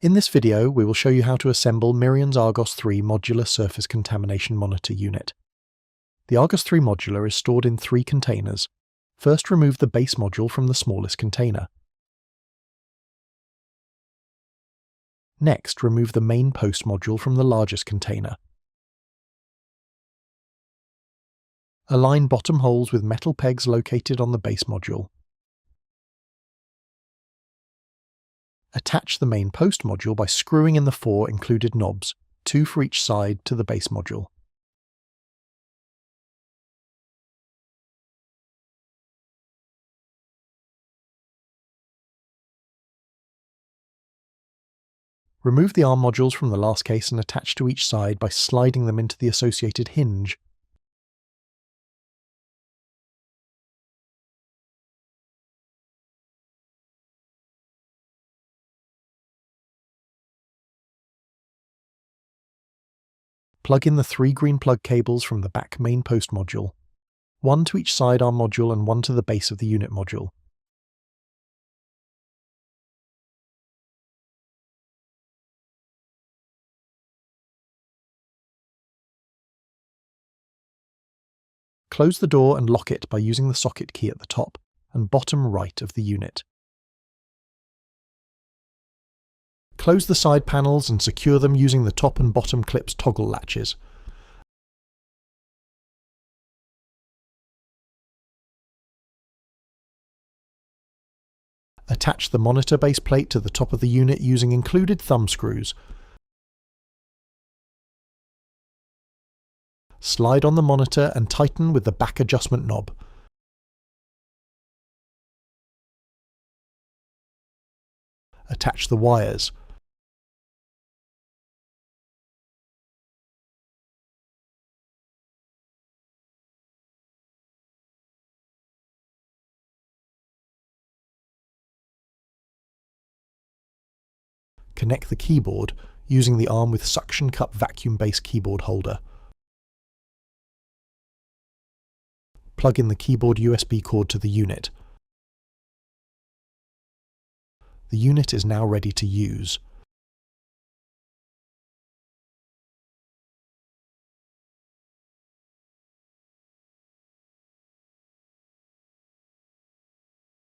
In this video, we will show you how to assemble Mirion's Argos-3 Modular Surface Contamination Monitor unit. The Argos-3 Modular is stored in 3 containers. First, remove the base module from the smallest container. Next, remove the main post module from the largest container. Align bottom holes with metal pegs located on the base module. Attach the main post module by screwing in the 4 included knobs, 2 for each side, to the base module. Remove the arm modules from the last case and attach to each side by sliding them into the associated hinge. Plug in the 3 green plug cables from the back main post module, 1 to each side arm module and 1 to the base of the unit module. Close the door and lock it by using the socket key at the top and bottom right of the unit. Close the side panels and secure them using the top and bottom clips toggle latches. Attach the monitor base plate to the top of the unit using included thumb screws. Slide on the monitor and tighten with the back adjustment knob. Attach the wires. Connect the keyboard using the arm with suction cup vacuum base keyboard holder. Plug in the keyboard USB cord to the unit. The unit is now ready to use.